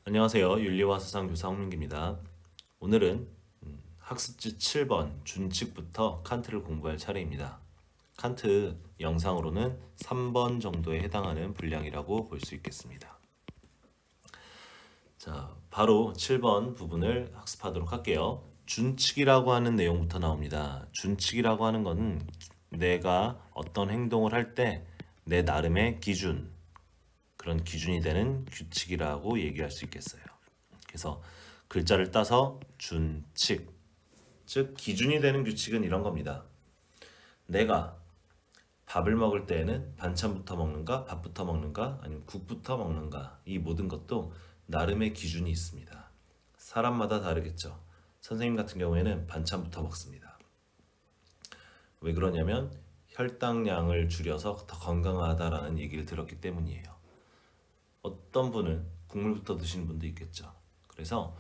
안녕하세요. 윤리와 사상교사 홍민기입니다. 오늘은 학습지 7번 준칙부터 칸트를 공부할 차례입니다. 칸트 영상으로는 3번 정도에 해당하는 분량이라고 볼 수 있겠습니다. 자, 바로 7번 부분을 학습하도록 할게요. 준칙이라고 하는 내용부터 나옵니다. 준칙이라고 하는 것은 내가 어떤 행동을 할 때 내 나름의 기준, 그런 기준이 되는 규칙이라고 얘기할 수 있겠어요. 그래서 글자를 따서 준칙, 즉 기준이 되는 규칙은 이런 겁니다. 내가 밥을 먹을 때에는 반찬부터 먹는가, 밥부터 먹는가, 아니면 국부터 먹는가, 이 모든 것도 나름의 기준이 있습니다. 사람마다 다르겠죠. 선생님 같은 경우에는 반찬부터 먹습니다. 왜 그러냐면 혈당량을 줄여서 더 건강하다라는 얘기를 들었기 때문이에요. 어떤 분은 국물부터 드시는 분도 있겠죠. 그래서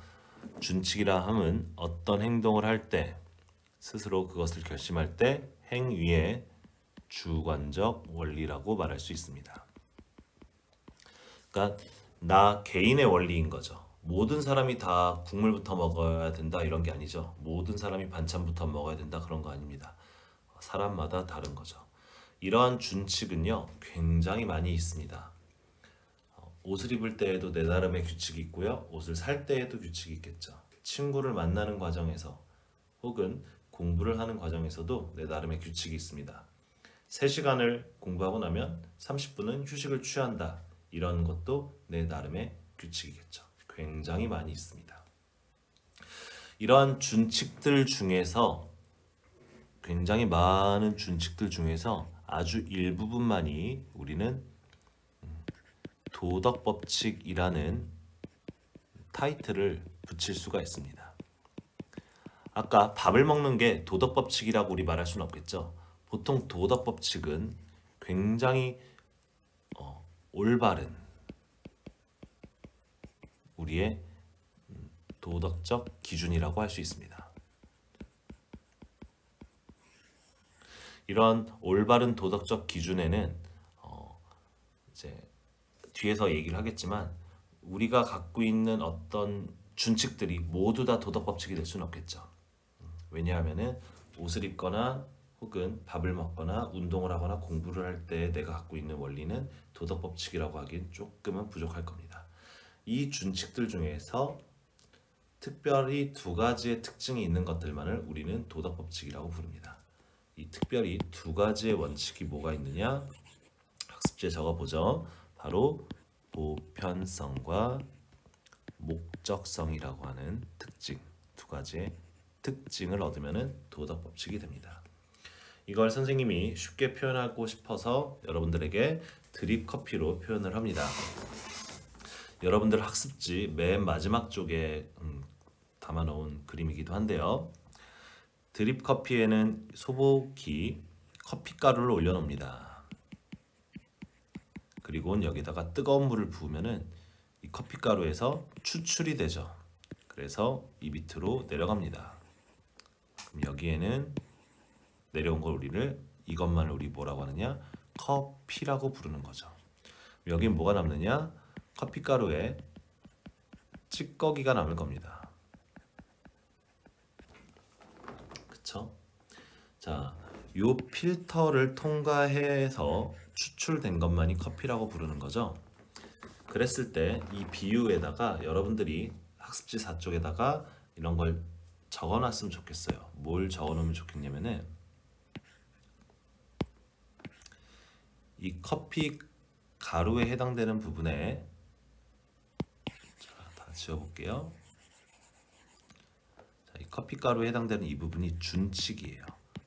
준칙이라 함은 어떤 행동을 할 때, 스스로 그것을 결심할 때 행위의 주관적 원리라고 말할 수 있습니다. 그러니까 나 개인의 원리인 거죠. 모든 사람이 다 국물부터 먹어야 된다 이런 게 아니죠. 모든 사람이 반찬부터 먹어야 된다 그런 거 아닙니다. 사람마다 다른 거죠. 이러한 준칙은요 굉장히 많이 있습니다. 옷을 입을 때에도 내 나름의 규칙이 있고요. 옷을 살 때에도 규칙이 있겠죠. 친구를 만나는 과정에서 혹은 공부를 하는 과정에서도 내 나름의 규칙이 있습니다. 3시간을 공부하고 나면 30분은 휴식을 취한다. 이런 것도 내 나름의 규칙이겠죠. 굉장히 많이 있습니다. 이러한 준칙들 중에서 굉장히 많은 준칙들 중에서 아주 일부분만이 우리는 도덕법칙이라는 타이틀을 붙일 수가 있습니다. 아까 밥을 먹는 게 도덕법칙이라고 우리 말할 수는 없겠죠. 보통 도덕법칙은 굉장히 올바른 우리의 도덕적 기준이라고 할 수 있습니다. 이런 올바른 도덕적 기준에는 이제 뒤에서 얘기를 하겠지만 우리가 갖고 있는 어떤 준칙들이 모두 다 도덕법칙이 될 수는 없겠죠. 왜냐하면은 옷을 입거나 혹은 밥을 먹거나 운동을 하거나 공부를 할 때 내가 갖고 있는 원리는 도덕법칙이라고 하기엔 조금은 부족할 겁니다. 이 준칙들 중에서 특별히 2가지의 특징이 있는 것들만을 우리는 도덕법칙이라고 부릅니다. 이 특별히 2가지의 원칙이 뭐가 있느냐? 학습지에 적어보죠. 바로 보편성과 목적성이라고 하는 특징, 2가지의 특징을 얻으면 도덕법칙이 됩니다. 이걸 선생님이 쉽게 표현하고 싶어서 여러분들에게 드립커피로 표현을 합니다. 여러분들 학습지 맨 마지막 쪽에 담아놓은 그림이기도 한데요. 드립커피에는 소복이 커피가루를 올려놓습니다. 그리고 여기다가 뜨거운 물을 부으면은 이 커피가루에서 추출이 되죠. 그래서 이 밑으로 내려갑니다. 그럼 여기에는 내려온 걸 이것만을 우리 뭐라고 하느냐? 커피라고 부르는 거죠. 여기 뭐가 남느냐? 커피가루에 찌꺼기가 남을 겁니다. 그쵸? 자, 요 필터를 통과해서 추출된 것만이 커피라고 부르는 거죠. 그랬을 때 이 비유에다가 여러분들이 학습지 4쪽에다가 이런 걸 적어놨으면 좋겠어요. 뭘 적어놓으면 좋겠냐면은 이 커피 가루에 해당되는 부분에 다 지워볼게요. 자, 이 커피 가루에 해당되는 이 부분이 준칙이에요.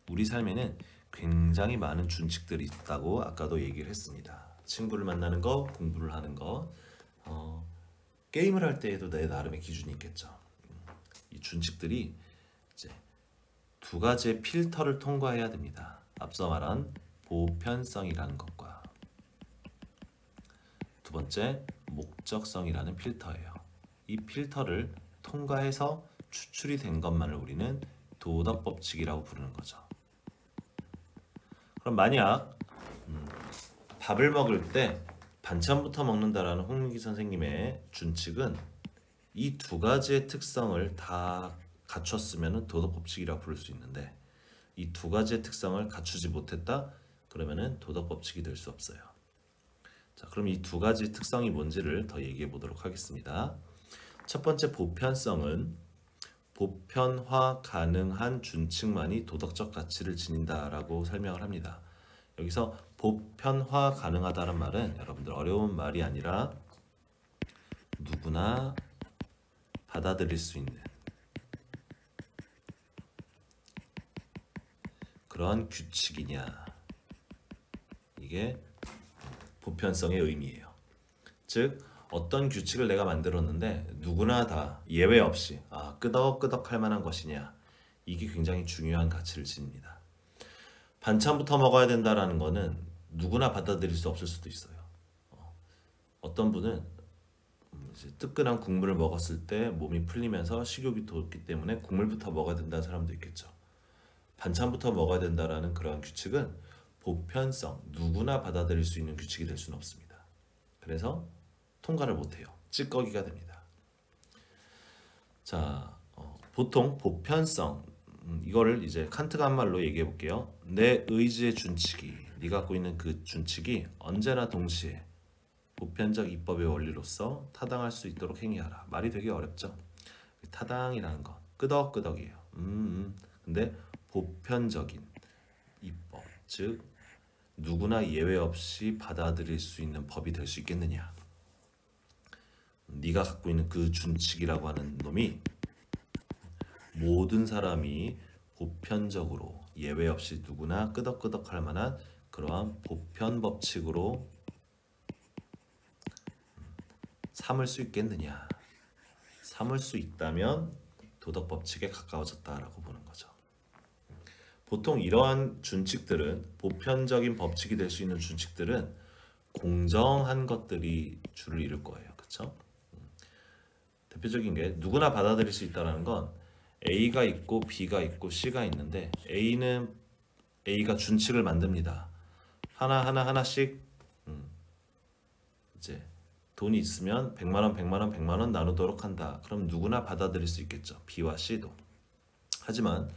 우리 삶에는 굉장히 많은 준칙들이 있다고 아까도 얘기를 했습니다. 친구를 만나는 거, 공부를 하는 거, 게임을 할 때에도 내 나름의 기준이 있겠죠. 이 준칙들이 이제 2가지의 필터를 통과해야 됩니다. 앞서 말한 보편성이라는 것과 2번째 목적성이라는 필터예요. 이 필터를 통과해서 추출이 된 것만을 우리는 도덕법칙이라고 부르는 거죠. 그럼 만약 밥을 먹을 때 반찬부터 먹는다라는 홍민기 선생님의 준칙은 이 두 가지의 특성을 다 갖췄으면 도덕법칙이라 부를 수 있는데 이 두 가지의 특성을 갖추지 못했다? 그러면은 도덕법칙이 될 수 없어요. 자, 그럼 이 두 가지 특성이 뭔지를 더 얘기해 보도록 하겠습니다. 첫 번째 보편성은 보편화 가능한 준칙만이 도덕적 가치를 지닌다라고 설명을 합니다. 여기서 보편화 가능하다는 말은 여러분들 어려운 말이 아니라 누구나 받아들일 수 있는 그런 규칙이냐, 이게 보편성의 의미예요. 즉 어떤 규칙을 내가 만들었는데 누구나 다 예외 없이 끄덕끄덕할 만한 것이냐, 이게 굉장히 중요한 가치를 지닙니다. 반찬부터 먹어야 된다라는 거는 누구나 받아들일 수 없을 수도 있어요. 어떤 분은 이제 뜨끈한 국물을 먹었을 때 몸이 풀리면서 식욕이 돋기 때문에 국물부터 먹어야 된다는 사람도 있겠죠. 반찬부터 먹어야 된다라는 그런 규칙은 보편성, 누구나 받아들일 수 있는 규칙이 될 수는 없습니다. 그래서 통과를 못해요. 찌꺼기가 됩니다. 자, 보통 보편성, 이거를 이제 칸트가 한 말로 얘기해 볼게요. 내 의지의 준칙이, 네가 갖고 있는 그 준칙이 언제나 동시에 보편적 입법의 원리로서 타당할 수 있도록 행위하라. 말이 되게 어렵죠. 타당이라는 거 끄덕끄덕이에요. 근데 보편적인 입법, 즉 누구나 예외 없이 받아들일 수 있는 법이 될 수 있겠느냐. 네가 갖고 있는 그 준칙이라고 하는 놈이 모든 사람이 보편적으로 예외 없이 누구나 끄덕끄덕할 만한 그러한 보편 법칙으로 삼을 수 있겠느냐. 삼을 수 있다면 도덕 법칙에 가까워졌다라고 보는 거죠. 보통 이러한 준칙들은, 보편적인 법칙이 될 수 있는 준칙들은 공정한 것들이 주를 이룰 거예요. 그렇죠? 대표적인 게 누구나 받아들일 수 있다는 건 A가 있고 B가 있고 C가 있는데 A가 준칙을 만듭니다. 하나씩 이제 돈이 있으면 100만 원, 100만 원, 100만 원 나누도록 한다. 그럼 누구나 받아들일 수 있겠죠. B와 C도. 하지만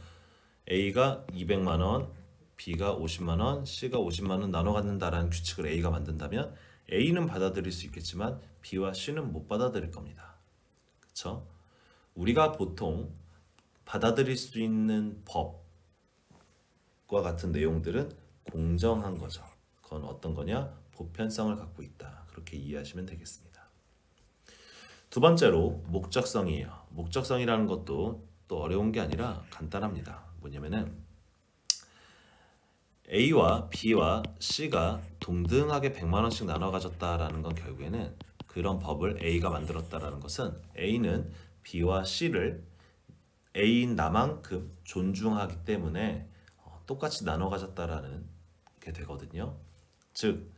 A가 200만 원, B가 50만 원, C가 50만 원 나눠 갖는다라는 규칙을 A가 만든다면 A는 받아들일 수 있겠지만 B와 C는 못 받아들일 겁니다. 그렇죠? 우리가 보통 받아들일 수 있는 법과 같은 내용들은 공정한 거죠. 그건 어떤 거냐? 보편성을 갖고 있다. 그렇게 이해하시면 되겠습니다. 두 번째로 목적성이에요. 목적성이라는 것도 또 어려운 게 아니라 간단합니다. 뭐냐면은 A와 B와 C가 동등하게 100만 원씩 나눠 가졌다라는 건 결국에는 그런 법을 A가 만들었다라는 것은 A는 B와 C를 A인 나만큼 존중하기 때문에 똑같이 나눠 가졌다라는 게 되거든요. 즉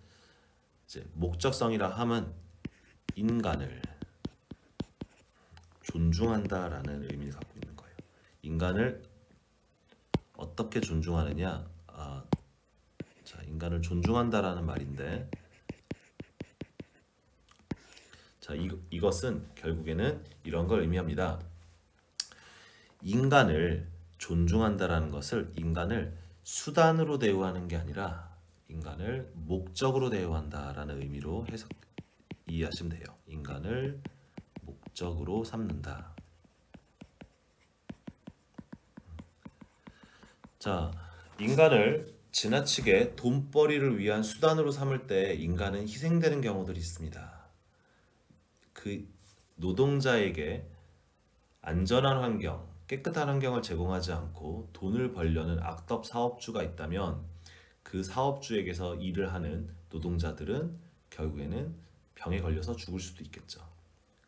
이제 목적성이라 함은 인간을 존중한다라는 의미를 갖고 있는 거예요. 인간을 어떻게 존중하느냐? 자, 인간을 존중한다라는 말인데, 자, 이것은 결국에는 이런 걸 의미합니다. 인간을 존중한다라는 것을 인간을 수단으로 대우하는 게 아니라 인간을 목적으로 대우한다라는 의미로 이해하시면 돼요. 인간을 목적으로 삼는다. 자, 인간을 지나치게 돈벌이를 위한 수단으로 삼을 때 인간은 희생되는 경우들이 있습니다. 그 노동자에게 안전한 환경, 깨끗한 환경을 제공하지 않고 돈을 벌려는 악덕 사업주가 있다면 그 사업주에게서 일을 하는 노동자들은 결국에는 병에 걸려서 죽을 수도 있겠죠.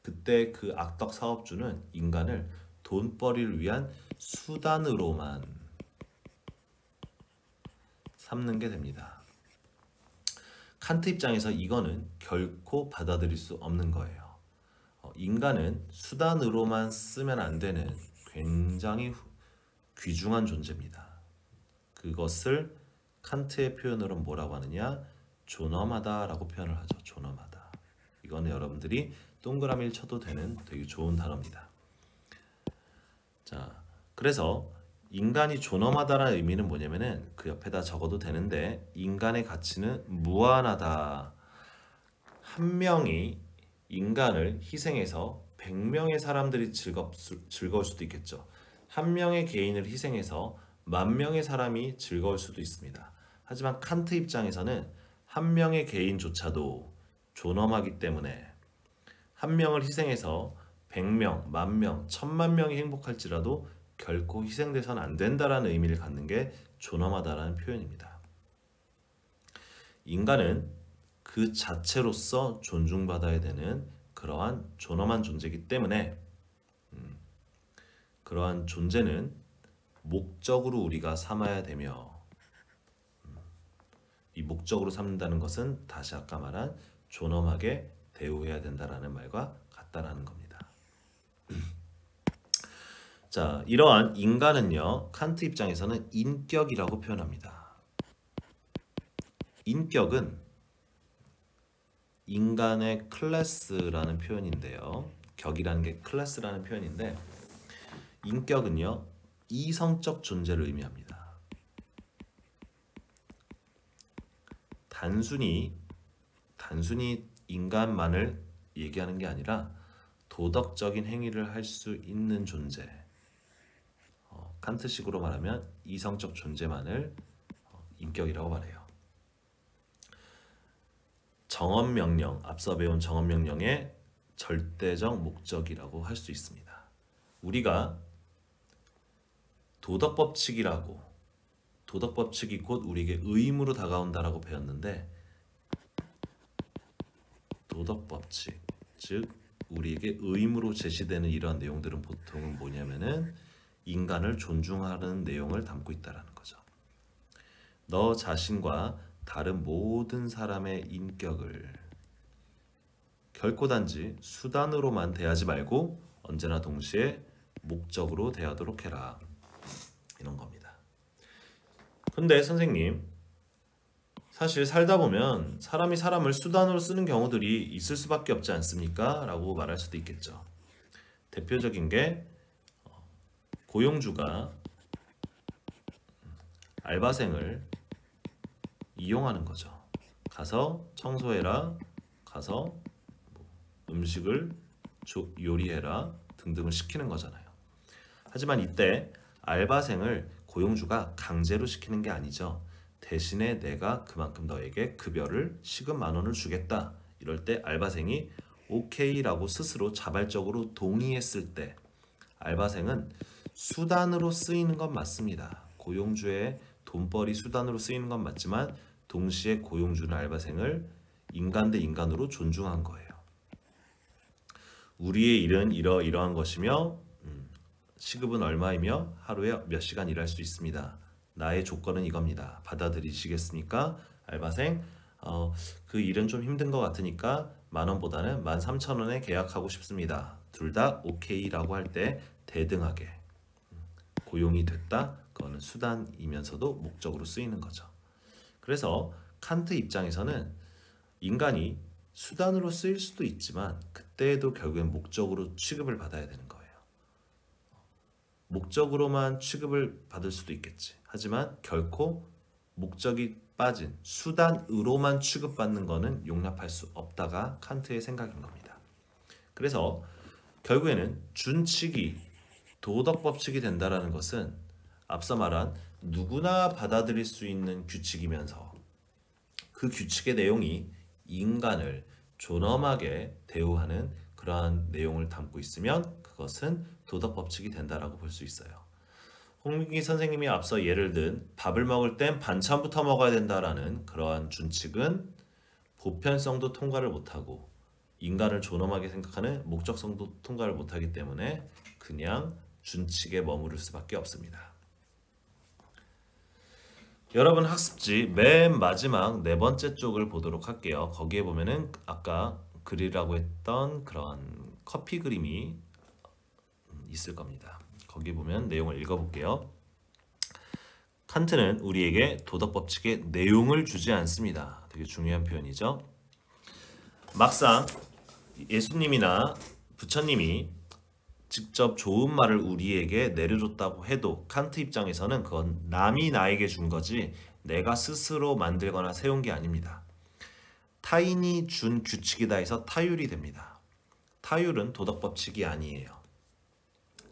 그때 그 악덕 사업주는 인간을 돈벌이를 위한 수단으로만 삼는 게 됩니다. 칸트 입장에서 이거는 결코 받아들일 수 없는 거예요. 인간은 수단으로만 쓰면 안 되는 굉장히 귀중한 존재입니다. 그것을 칸트의 표현으로 뭐라고 하느냐? 존엄하다라고 표현을 하죠. 존엄하다. 이거는 여러분들이 동그라미를 쳐도 되는 되게 좋은 단어입니다. 자, 그래서 인간이 존엄하다라는 의미는 뭐냐면은 그 옆에다 적어도 되는데 인간의 가치는 무한하다. 한 명이 인간을 희생해서 100명의 사람들이 즐거울 수도 있겠죠. 한 명의 개인을 희생해서 10,000명의 사람이 즐거울 수도 있습니다. 하지만 칸트 입장에서는 한 명의 개인조차도 존엄하기 때문에 한 명을 희생해서 100명, 10,000명, 10,000,000명이 행복할지라도 결코 희생돼서는 안 된다라는 의미를 갖는 게 존엄하다라는 표현입니다. 인간은 그 자체로서 존중받아야 되는 그러한 존엄한 존재이기 때문에 그러한 존재는 목적으로 우리가 삼아야 되며 이 목적으로 삼는다는 것은 다시 아까 말한 존엄하게 대우해야 된다라는 말과 같다라는 겁니다. 자, 이러한 인간은요, 칸트 입장에서는 인격이라고 표현합니다. 인격은 인간의 클래스라는 표현인데요. 격이라는 게 클래스라는 표현인데 인격은요, 이성적 존재를 의미합니다. 단순히 인간만을 얘기하는 게 아니라 도덕적인 행위를 할 수 있는 존재. 칸트식으로 말하면 이성적 존재만을 인격이라고 말해요. 정언명령, 앞서 배운 정언명령의 절대적 목적이라고 할 수 있습니다. 우리가 도덕법칙이 곧 우리에게 의무로 다가온다라고 배웠는데 도덕법칙, 즉 우리에게 의무로 제시되는 이러한 내용들은 보통은 뭐냐면은 인간을 존중하는 내용을 담고 있다라는 거죠. 너 자신과 다른 모든 사람의 인격을 결코 단지 수단으로만 대하지 말고 언제나 동시에 목적으로 대하도록 해라. 이런 겁니다. 근데 선생님, 사실 살다 보면 사람이 사람을 수단으로 쓰는 경우들이 있을 수밖에 없지 않습니까? 라고 말할 수도 있겠죠. 대표적인 게 고용주가 알바생을 이용하는 거죠. 가서 청소해라, 가서 음식을 요리해라 등등을 시키는 거잖아요. 하지만 이때 알바생을 고용주가 강제로 시키는 게 아니죠. 대신에 내가 그만큼 너에게 급여를 시급 10,000원을 주겠다. 이럴 때 알바생이 오케이라고 스스로 자발적으로 동의했을 때 알바생은 수단으로 쓰이는 건 맞습니다. 고용주의 돈벌이 수단으로 쓰이는 건 맞지만 동시에 고용주는 알바생을 인간 대 인간으로 존중한 거예요. 우리의 일은 이러이러한 것이며 시급은 얼마이며 하루에 몇 시간 일할 수 있습니다. 나의 조건은 이겁니다. 받아들이시겠습니까? 알바생, 그 일은 좀 힘든 것 같으니까 10,000원보다는 13,000원에 계약하고 싶습니다. 둘 다 오케이라고 할 때 대등하게 고용이 됐다. 그거는 수단이면서도 목적으로 쓰이는 거죠. 그래서 칸트 입장에서는 인간이 수단으로 쓰일 수도 있지만 그때에도 결국엔 목적으로 취급을 받아야 되는 거예요. 목적으로만 취급을 받을 수도 있겠지. 하지만 결코 목적이 빠진 수단으로만 취급받는 것은 용납할 수 없다가 칸트의 생각인 겁니다. 그래서 결국에는 준칙이 도덕법칙이 된다라는 것은 앞서 말한 누구나 받아들일 수 있는 규칙이면서 그 규칙의 내용이 인간을 존엄하게 대우하는 그러한 내용을 담고 있으면 그것은 도덕법칙이 된다라고 볼 수 있어요. 홍민기 선생님이 앞서 예를 든 밥을 먹을 땐 반찬부터 먹어야 된다라는 그러한 준칙은 보편성도 통과를 못하고 인간을 존엄하게 생각하는 목적성도 통과를 못하기 때문에 그냥 준칙에 머무를 수밖에 없습니다. 여러분 학습지 맨 마지막 4번째 쪽을 보도록 할게요. 거기에 보면은 아까 그리라고 했던 그런 커피 그림이 있을 겁니다. 거기 보면 내용을 읽어볼게요. 칸트는 우리에게 도덕법칙의 내용을 주지 않습니다. 되게 중요한 표현이죠. 막상 예수님이나 부처님이 직접 좋은 말을 우리에게 내려줬다고 해도 칸트 입장에서는 그건 남이 나에게 준 거지 내가 스스로 만들거나 세운 게 아닙니다. 타인이 준 규칙이다 해서 타율이 됩니다. 타율은 도덕 법칙이 아니에요.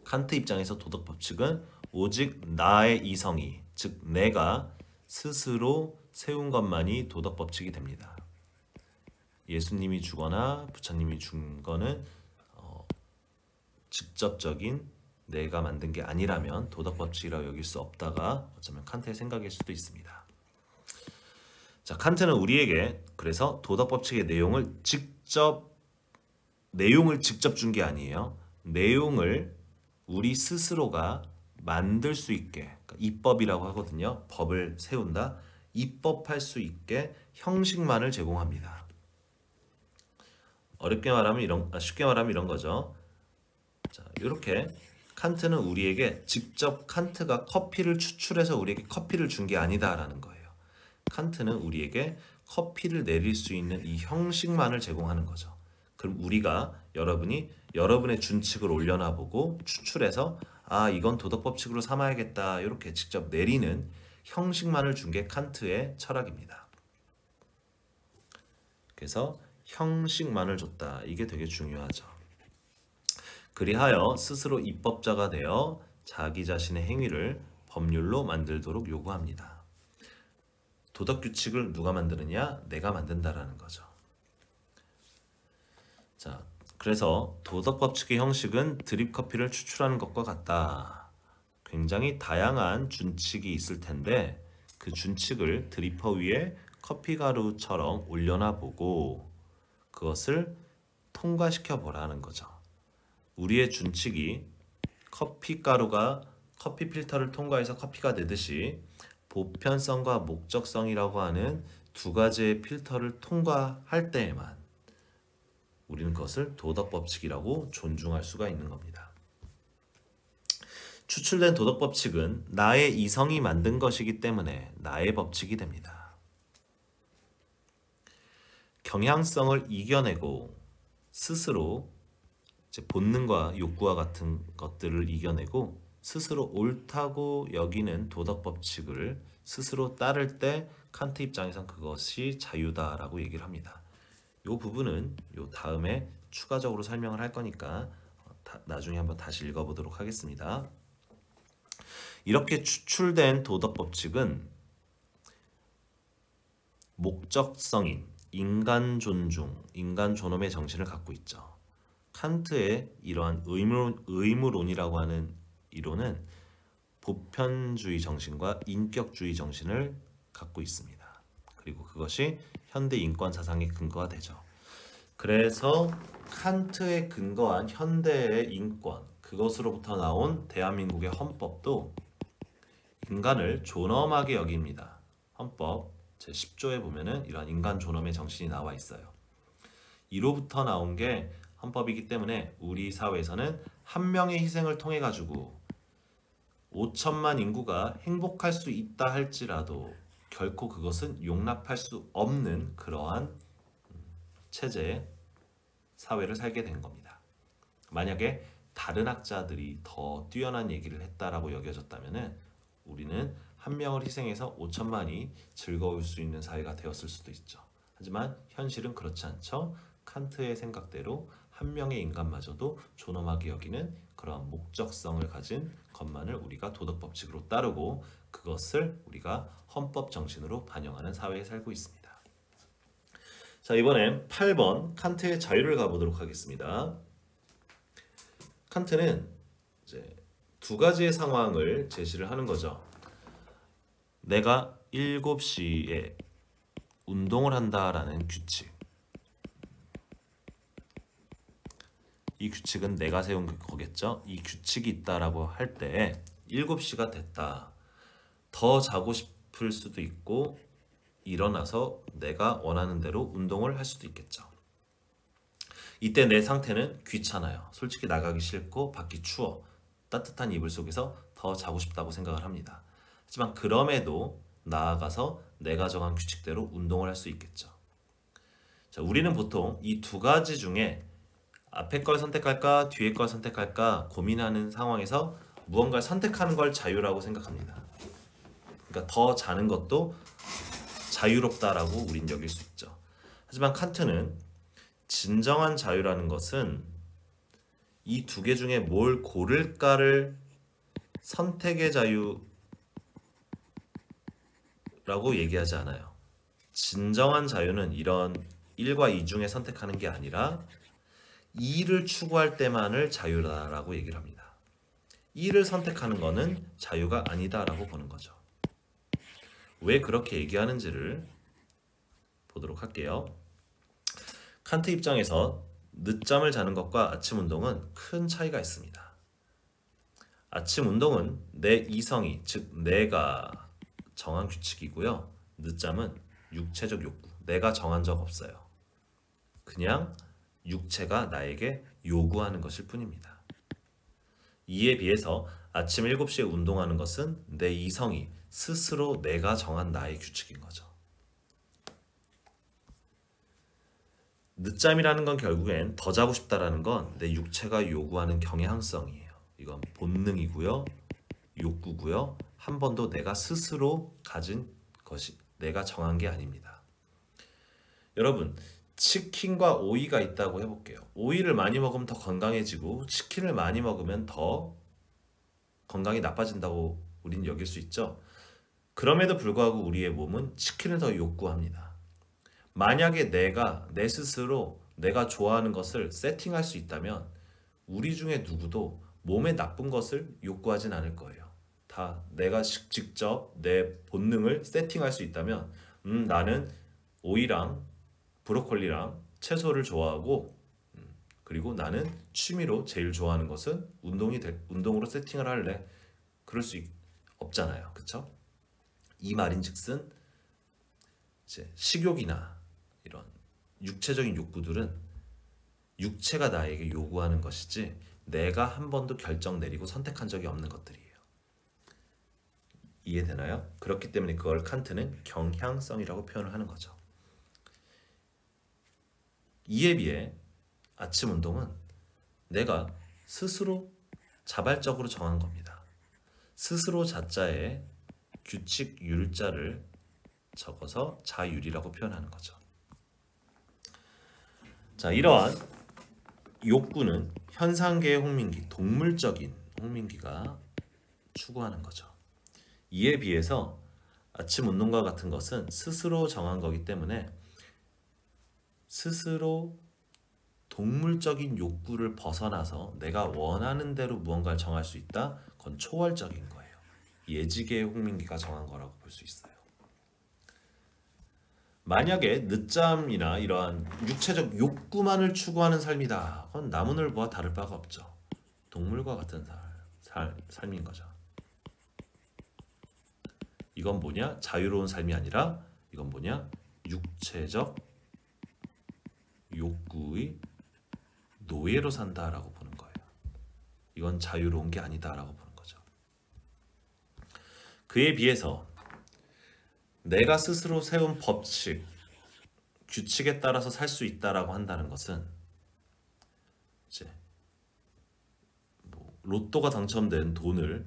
칸트 입장에서 도덕 법칙은 오직 나의 이성이, 즉 내가 스스로 세운 것만이 도덕 법칙이 됩니다. 예수님이 주거나 부처님이 준 거는 직접적인 내가 만든 게 아니라면 도덕 법칙이라고 여길 수 없다가 어쩌면 칸트의 생각일 수도 있습니다. 자, 칸트는 우리에게 그래서 도덕 법칙의 내용을 직접 준 게 아니에요. 내용을 우리 스스로가 만들 수 있게, 그러니까 입법이라고 하거든요. 법을 세운다. 입법할 수 있게 형식만을 제공합니다. 쉽게 말하면 이런 거죠. 자, 이렇게 칸트는 우리에게 직접 칸트가 커피를 추출해서 우리에게 커피를 준 게 아니다라는 거예요. 칸트는 우리에게 커피를 내릴 수 있는 이 형식만을 제공하는 거죠. 그럼 여러분이 여러분의 준칙을 올려놔 보고 추출해서 이건 도덕 법칙으로 삼아야겠다 이렇게 직접 내리는 형식만을 준 게 칸트의 철학입니다. 그래서 형식만을 줬다. 이게 되게 중요하죠. 그리하여 스스로 입법자가 되어 자기 자신의 행위를 법률로 만들도록 요구합니다. 도덕 규칙을 누가 만드느냐? 내가 만든다라는 거죠. 자, 그래서 도덕 법칙의 형식은 드립 커피를 추출하는 것과 같다. 굉장히 다양한 준칙이 있을 텐데 그 준칙을 드리퍼 위에 커피 가루처럼 올려놔 보고 그것을 통과시켜 보라는 거죠. 우리의 준칙이 커피 가루가 커피 필터를 통과해서 커피가 되듯이 보편성과 목적성이라고 하는 두 가지의 필터를 통과할 때에만 우리는 그것을 도덕 법칙이라고 존중할 수가 있는 겁니다. 추출된 도덕 법칙은 나의 이성이 만든 것이기 때문에 나의 법칙이 됩니다. 경향성을 이겨내고 스스로 본능과 욕구와 같은 것들을 이겨내고 스스로 옳다고 여기는 도덕 법칙을 스스로 따를 때 칸트 입장에선 그것이 자유다라고 얘기를 합니다. 이 부분은 요 다음에 추가적으로 설명을 할 거니까 나중에 한번 다시 읽어보도록 하겠습니다. 이렇게 추출된 도덕 법칙은 목적성인 인간 존중, 인간 존엄의 정신을 갖고 있죠. 칸트의 이러한 의무론이라고 하는 이론은 보편주의 정신과 인격주의 정신을 갖고 있습니다. 그리고 그것이 현대 인권 사상의 근거가 되죠. 그래서 칸트에 근거한 현대의 인권, 그것으로부터 나온 대한민국의 헌법도 인간을 존엄하게 여깁니다. 헌법 제10조에 보면은 이러한 인간 존엄의 정신이 나와 있어요. 이로부터 나온 게 헌법이기 때문에 우리 사회에서는 한 명의 희생을 통해 가지고 5천만 인구가 행복할 수 있다 할지라도 결코 그것은 용납할 수 없는 그러한 체제, 사회를 살게 된 겁니다. 만약에 다른 학자들이 더 뛰어난 얘기를 했다라고 여겨졌다면은 우리는 한 명을 희생해서 5천만이 즐거울 수 있는 사회가 되었을 수도 있죠. 하지만 현실은 그렇지 않죠. 칸트의 생각대로 한 명의 인간마저도 존엄하게 여기는 그러한 목적성을 가진 것만을 우리가 도덕 법칙으로 따르고 그것을 우리가 헌법 정신으로 반영하는 사회에 살고 있습니다. 자, 이번엔 8번 칸트의 자유를 가보도록 하겠습니다. 칸트는 이제 두 가지의 상황을 제시를 하는 거죠. 내가 7시에 운동을 한다라는 규칙. 이 규칙은 내가 세운 거겠죠. 이 규칙이 있다라고 할 때 7시가 됐다. 더 자고 싶을 수도 있고 일어나서 내가 원하는 대로 운동을 할 수도 있겠죠. 이때 내 상태는 귀찮아요. 솔직히 나가기 싫고 밖이 추워. 따뜻한 이불 속에서 더 자고 싶다고 생각을 합니다. 하지만 그럼에도 나아가서 내가 정한 규칙대로 운동을 할 수 있겠죠. 자, 우리는 보통 이 두 가지 중에 앞에 걸 선택할까 뒤에 걸 선택할까 고민하는 상황에서 무언가를 선택하는 걸 자유라고 생각합니다. 그러니까 더 자는 것도 자유롭다라고 우린 여길 수 있죠. 하지만 칸트는 진정한 자유라는 것은 이 두 개 중에 뭘 고를까를 선택의 자유라고 얘기하지 않아요. 진정한 자유는 이런 1과 2 중에 선택하는 게 아니라 2를 추구할 때만을 자유라고 얘기를 합니다. 2를 선택하는 거는 자유가 아니다라고 보는 거죠. 왜 그렇게 얘기하는지를 보도록 할게요. 칸트 입장에서 늦잠을 자는 것과 아침 운동은 큰 차이가 있습니다. 아침 운동은 내 이성이, 즉 내가 정한 규칙이고요. 늦잠은 육체적 욕구, 내가 정한 적 없어요. 그냥 육체가 나에게 요구하는 것일 뿐입니다. 이에 비해서 아침 7시에 운동하는 것은 내 이성이 스스로 내가 정한 나의 규칙인 거죠. 늦잠이라는 건 결국엔 더 자고 싶다라는 건 내 육체가 요구하는 경향성이에요. 이건 본능이고요. 욕구고요. 한 번도 내가 스스로 가진 것이 내가 정한 게 아닙니다. 여러분, 치킨과 오이가 있다고 해볼게요. 오이를 많이 먹으면 더 건강해지고 치킨을 많이 먹으면 더 건강이 나빠진다고 우린 여길 수 있죠. 그럼에도 불구하고 우리의 몸은 치킨을 더 욕구합니다. 만약에 내가 내 스스로 내가 좋아하는 것을 세팅할 수 있다면 우리 중에 누구도 몸에 나쁜 것을 요구하진 않을 거예요. 다 내가 직접 내 본능을 세팅할 수 있다면 나는 오이랑 브로콜리랑 채소를 좋아하고 그리고 나는 취미로 제일 좋아하는 것은 운동으로 세팅을 할래. 그럴 수 없잖아요. 그렇죠? 이 말인즉슨 이제 식욕이나 이런 육체적인 욕구들은 육체가 나에게 요구하는 것이지 내가 한 번도 결정 내리고 선택한 적이 없는 것들이에요. 이해되나요? 그렇기 때문에 그걸 칸트는 경향성이라고 표현을 하는 거죠. 이에 비해 아침 운동은 내가 스스로 자발적으로 정한 겁니다. 스스로 자자에 규칙 율자를 적어서 자율이라고 표현하는 거죠. 자, 이러한 욕구는 현상계의 홍민기, 동물적인 홍민기가 추구하는 거죠. 이에 비해서 아침 운동과 같은 것은 스스로 정한 거기 때문에 스스로 동물적인 욕구를 벗어나서 내가 원하는 대로 무언가를 정할 수 있다. 그건 초월적인 거예요. 예지계의 홍민기가 정한 거라고 볼 수 있어요. 만약에 늦잠이나 이러한 육체적 욕구만을 추구하는 삶이다. 그건 나무늘보와 다를 바가 없죠. 동물과 같은 삶인 거죠. 이건 뭐냐? 자유로운 삶이 아니라 이건 뭐냐? 육체적 욕구의 노예로 산다라고 보는 거예요. 이건 자유로운 게 아니다라고 보는 거죠. 그에 비해서 내가 스스로 세운 법칙, 규칙에 따라서 살 수 있다라고 한다는 것은 이제 로또가 당첨된 돈을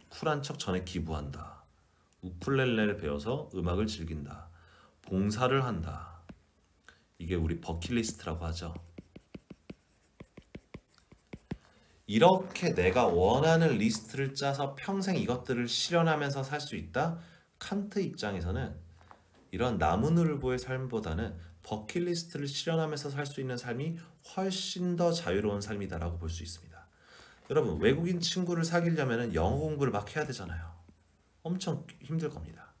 쿨한 척 전에 기부한다. 우쿨렐레를 배워서 음악을 즐긴다. 봉사를 한다. 이게 우리 버킷리스트라고 하죠. 이렇게 내가 원하는 리스트를 짜서 평생 이것들을 실현하면서 살 수 있다? 칸트 입장에서는 이런 나무늘보의 삶보다는 버킷리스트를 실현하면서 살 수 있는 삶이 훨씬 더 자유로운 삶이다라고 볼 수 있습니다. 여러분, 외국인 친구를 사귀려면 영어 공부를 막 해야 되잖아요. 엄청 힘들 겁니다.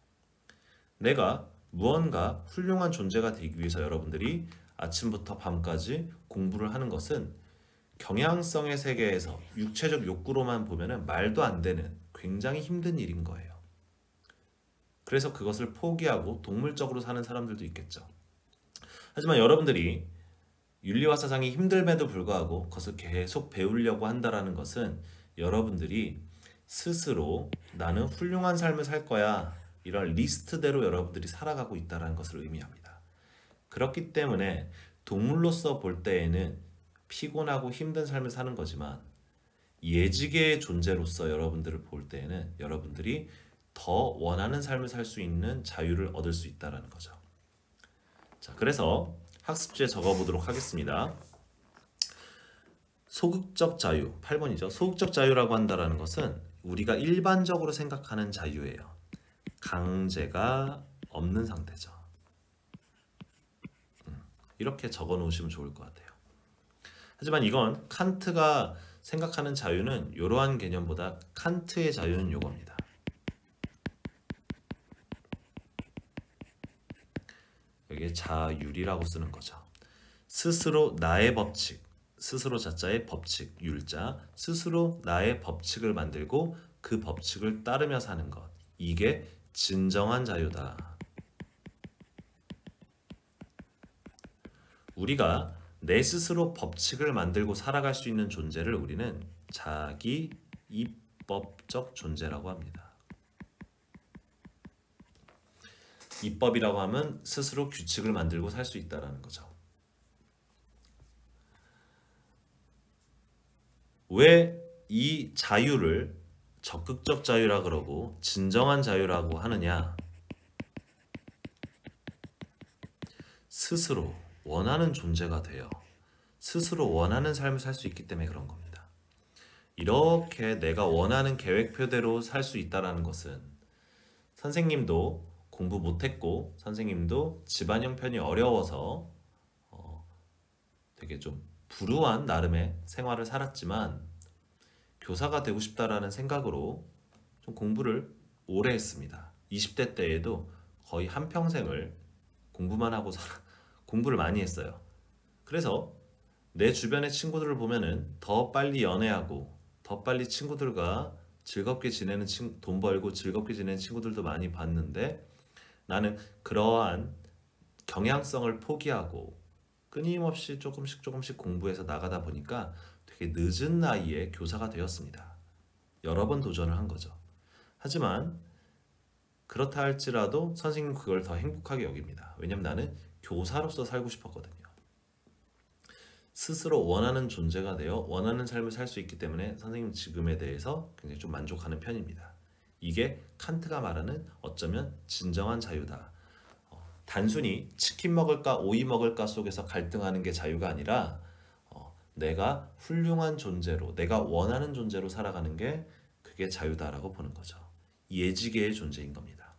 내가 무언가 훌륭한 존재가 되기 위해서 여러분들이 아침부터 밤까지 공부를 하는 것은 경향성의 세계에서 육체적 욕구로만 보면 말도 안 되는 굉장히 힘든 일인 거예요. 그래서 그것을 포기하고 동물적으로 사는 사람들도 있겠죠. 하지만 여러분들이 윤리와 사상이 힘듦에도 불구하고 그것을 계속 배우려고 한다는 것은 여러분들이 스스로 나는 훌륭한 삶을 살 거야 이런 리스트대로 여러분들이 살아가고 있다는 것을 의미합니다. 그렇기 때문에 동물로서 볼 때에는 피곤하고 힘든 삶을 사는 거지만 예지계의 존재로서 여러분들을 볼 때에는 여러분들이 더 원하는 삶을 살 수 있는 자유를 얻을 수 있다는 거죠. 자, 그래서 학습지에 적어보도록 하겠습니다. 소극적 자유, 8번이죠. 소극적 자유라고 한다는 것은 우리가 일반적으로 생각하는 자유예요. 강제가 없는 상태죠. 이렇게 적어 놓으시면 좋을 것 같아요. 하지만 이건 칸트가 생각하는 자유는 이러한 개념보다 칸트의 자유는 이겁니다. 여기에 자율이라고 쓰는 거죠. 스스로 나의 법칙, 스스로 자자의 법칙, 율자, 스스로 나의 법칙을 만들고 그 법칙을 따르며 사는 것. 이게 진정한 자유다. 우리가 내 스스로 법칙을 만들고 살아갈 수 있는 존재를 우리는 자기 입법적 존재라고 합니다. 입법이라고 하면 스스로 규칙을 만들고 살 수 있다는 거죠. 왜 이 자유를 적극적 자유라 그러고 진정한 자유라고 하느냐? 스스로 원하는 존재가 되어 스스로 원하는 삶을 살 수 있기 때문에 그런 겁니다. 이렇게 내가 원하는 계획표대로 살 수 있다는 것은 선생님도 공부 못했고 선생님도 집안 형편이 어려워서 되게 좀 불우한 나름의 생활을 살았지만 교사가 되고 싶다라는 생각으로 좀 공부를 오래 했습니다. 20대 때에도 거의 한평생을 공부만 하고 공부를 많이 했어요. 그래서 내 주변의 친구들을 보면은 더 빨리 연애하고 더 빨리 친구들과 즐겁게 지내는 돈 벌고 즐겁게 지내는 친구들도 많이 봤는데 나는 그러한 경향성을 포기하고 끊임없이 조금씩 공부해서 나가다 보니까 되게 늦은 나이에 교사가 되었습니다. 여러 번 도전을 한 거죠. 하지만 그렇다 할지라도 선생님 그걸 더 행복하게 여깁니다. 왜냐면 나는 교사로서 살고 싶었거든요. 스스로 원하는 존재가 되어 원하는 삶을 살 수 있기 때문에 선생님 지금에 대해서 굉장히 좀 만족하는 편입니다. 이게 칸트가 말하는 어쩌면 진정한 자유다. 단순히 치킨 먹을까 오이 먹을까 속에서 갈등하는 게 자유가 아니라 내가 훌륭한 존재로 내가 원하는 존재로 살아가는 게 그게 자유다라고 보는 거죠. 예지계의 존재인 겁니다.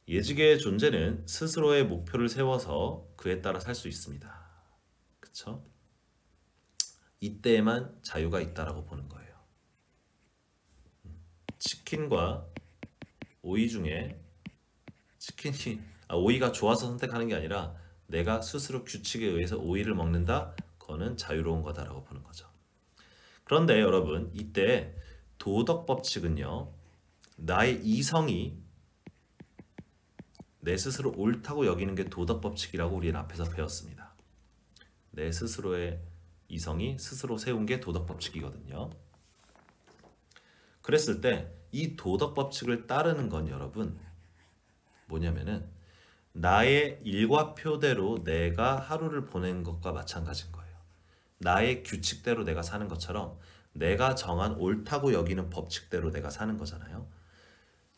예지계의 존재는 스스로의 목표를 세워서 그에 따라 살 수 있습니다. 그쵸? 이때에만 자유가 있다라고 보는 거예요. 치킨과 오이 중에 오이가 좋아서 선택하는 게 아니라 내가 스스로 규칙에 의해서 오이를 먹는다? 그거는 자유로운 거다라고 보는 거죠. 그런데 여러분 이때 도덕 법칙은요. 나의 이성이 내 스스로 옳다고 여기는 게 도덕 법칙이라고 우리는 앞에서 배웠습니다. 내 스스로의 이성이 스스로 세운 게 도덕 법칙이거든요. 그랬을 때 이 도덕 법칙을 따르는 건 여러분 뭐냐면은 나의 일과표대로 내가 하루를 보낸 것과 마찬가지인 거예요. 나의 규칙대로 내가 사는 것처럼 내가 정한 옳다고 여기는 법칙대로 내가 사는 거잖아요.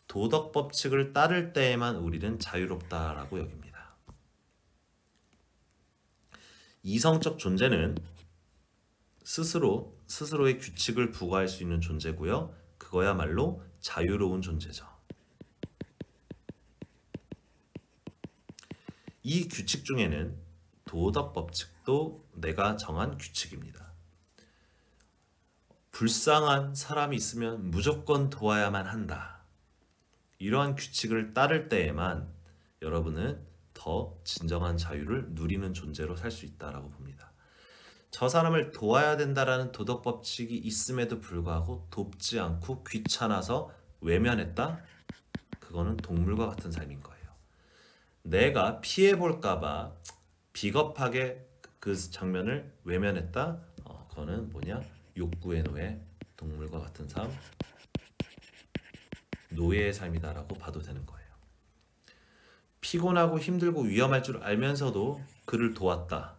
도덕 법칙을 따를 때에만 우리는 자유롭다라고 여깁니다. 이성적 존재는 스스로의 규칙을 부과할 수 있는 존재고요. 그거야말로 자유로운 존재죠. 이 규칙 중에는 도덕 법칙도 내가 정한 규칙입니다. 불쌍한 사람이 있으면 무조건 도와야만 한다. 이러한 규칙을 따를 때에만 여러분은 더 진정한 자유를 누리는 존재로 살 수 있다라고 봅니다. 저 사람을 도와야 된다라는 도덕 법칙이 있음에도 불구하고 돕지 않고 귀찮아서 외면했다? 그거는 동물과 같은 삶인 거예요. 내가 피해볼까봐 비겁하게 그 장면을 외면했다? 그거는 뭐냐? 욕구의 노예, 동물과 같은 삶, 노예의 삶이다라고 봐도 되는 거예요. 피곤하고 힘들고 위험할 줄 알면서도 그를 도왔다.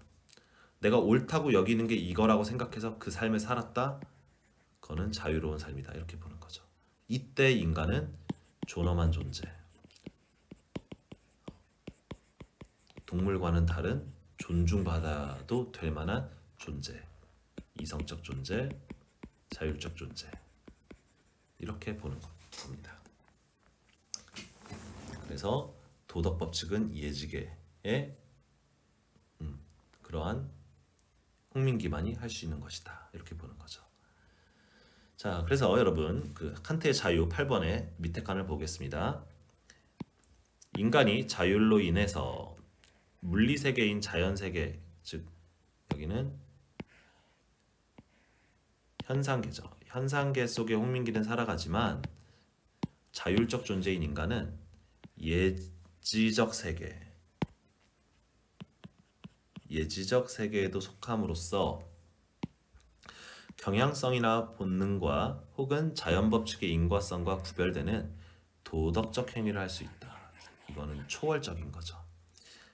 내가 옳다고 여기는 게 이거라고 생각해서 그 삶을 살았다. 그거는 자유로운 삶이다. 이렇게 보는 거죠. 이때 인간은 존엄한 존재. 동물과는 다른 존중받아도 될 만한 존재. 이성적 존재, 자율적 존재. 이렇게 보는 겁니다. 그래서 도덕 법칙은 예지계의 그러한 홍민기만이 할 수 있는 것이다. 이렇게 보는 거죠. 자, 그래서 여러분 그 칸트의 자유 8번의 밑에 칸을 보겠습니다. 인간이 자율로 인해서 물리세계인 자연세계, 즉 여기는 현상계죠. 현상계 속에 홍민기는 살아가지만 자율적 존재인 인간은 예지적 세계에도 속함으로써 경향성이나 본능과 혹은 자연법칙의 인과성과 구별되는 도덕적 행위를 할 수 있다. 이거는 초월적인 거죠.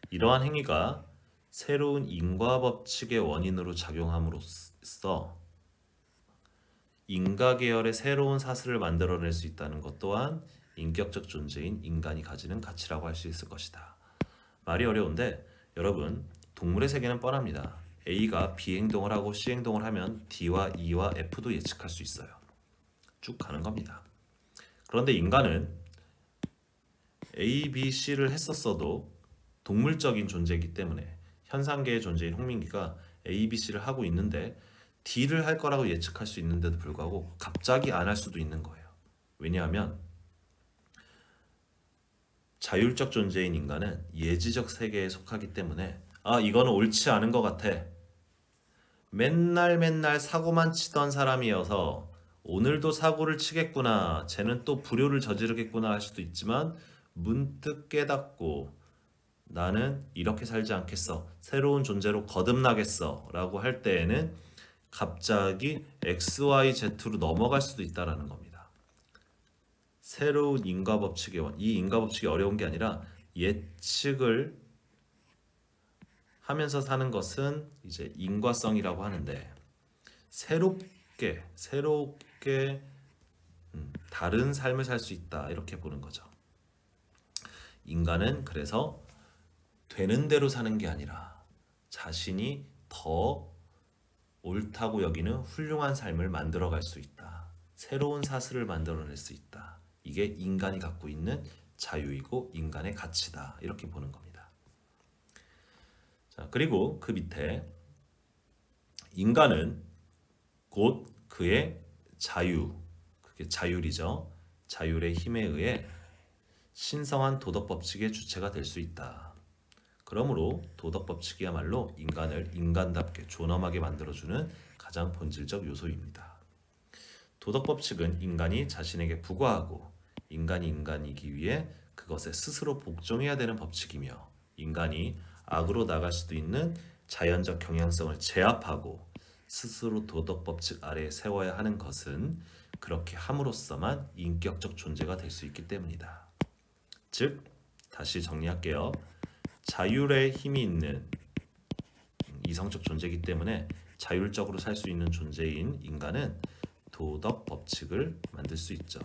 이러한 행위가 새로운 인과법칙의 원인으로 작용함으로써 인과계열의 새로운 사슬을 만들어낼 수 있다는 것 또한 인격적 존재인 인간이 가지는 가치라고 할 수 있을 것이다. 말이 어려운데 여러분, 동물의 세계는 뻔합니다. A가 B 행동을 하고 C 행동을 하면 D와 E와 F도 예측할 수 있어요. 쭉 가는 겁니다. 그런데 인간은 A, B, C를 했었어도 동물적인 존재이기 때문에 현상계의 존재인 홍민기가 A, B, C를 하고 있는데 D를 할 거라고 예측할 수 있는데도 불구하고 갑자기 안 할 수도 있는 거예요. 왜냐하면 자율적 존재인 인간은 예지적 세계에 속하기 때문에 이거는 옳지 않은 것 같아. 맨날 사고만 치던 사람이어서 오늘도 사고를 치겠구나. 쟤는 또 불효를 저지르겠구나 할 수도 있지만 문득 깨닫고 나는 이렇게 살지 않겠어. 새로운 존재로 거듭나겠어. 라고 할 때에는 갑자기 XYZ로 넘어갈 수도 있다는 겁니다. 새로운 인과법칙의 원. 이 인과법칙이 어려운 게 아니라 예측을 하면서 사는 것은 이제 인과성이라고 하는데 새롭게 다른 삶을 살 수 있다. 이렇게 보는 거죠. 인간은 그래서 되는 대로 사는 게 아니라 자신이 더 옳다고 여기는 훌륭한 삶을 만들어갈 수 있다. 새로운 사슬을 만들어낼 수 있다. 이게 인간이 갖고 있는 자유이고 인간의 가치다. 이렇게 보는 겁니다. 자, 그리고 그 밑에 인간은 곧 그의 자유, 그게 자율이죠. 자율의 힘에 의해 신성한 도덕 법칙의 주체가 될 수 있다. 그러므로 도덕 법칙이야말로 인간을 인간답게 존엄하게 만들어주는 가장 본질적 요소입니다. 도덕 법칙은 인간이 자신에게 부과하고 인간이 인간이기 위해 그것에 스스로 복종해야 되는 법칙이며 인간이 악으로 나갈 수도 있는 자연적 경향성을 제압하고 스스로 도덕 법칙 아래에 세워야 하는 것은 그렇게 함으로써만 인격적 존재가 될 수 있기 때문이다. 즉, 다시 정리할게요. 자율의 힘이 있는 이성적 존재이기 때문에 자율적으로 살 수 있는 존재인 인간은 도덕 법칙을 만들 수 있죠.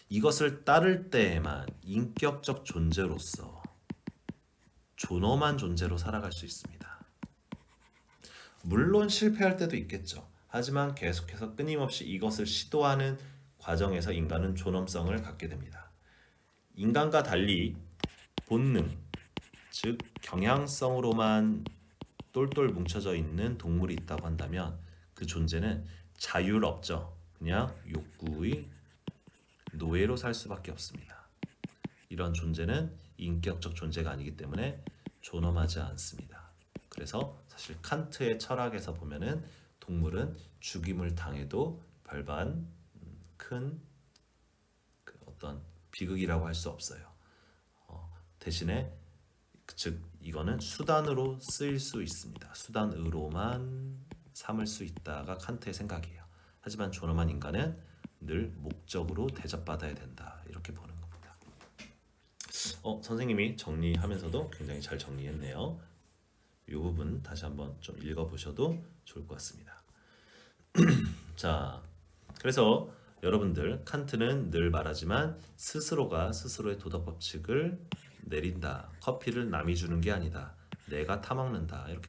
이것을 따를 때에만 인격적 존재로서 존엄한 존재로 살아갈 수 있습니다. 물론 실패할 때도 있겠죠. 하지만 계속해서 끊임없이 이것을 시도하는 과정에서 인간은 존엄성을 갖게 됩니다. 인간과 달리 본능, 즉 경향성으로만 똘똘 뭉쳐져 있는 동물이 있다고 한다면 그 존재는 자율 없죠. 그냥 욕구의 노예로 살 수밖에 없습니다. 이런 존재는 인격적 존재가 아니기 때문에 존엄하지 않습니다. 그래서 사실 칸트의 철학에서 보면은 동물은 죽임을 당해도 별반 큰 어떤 비극이라고 할 수 없어요. 대신에 즉 이거는 수단으로 쓰일 수 있습니다. 수단으로만 삼을 수 있다가 칸트의 생각이에요. 하지만 존엄한 인간은 늘 목적으로 대접받아야 된다. 이렇게 보는 겁니다. 선생님이 정리하면서도 굉장히 잘 정리했네요. 이 부분 다시 한번 좀 읽어보셔도 좋을 것 같습니다. 자, 그래서 여러분들 칸트는 늘 말하지만 스스로가 스스로의 도덕 법칙을 내린다. 커피를 남이 주는 게 아니다. 내가 타먹는다. 이렇게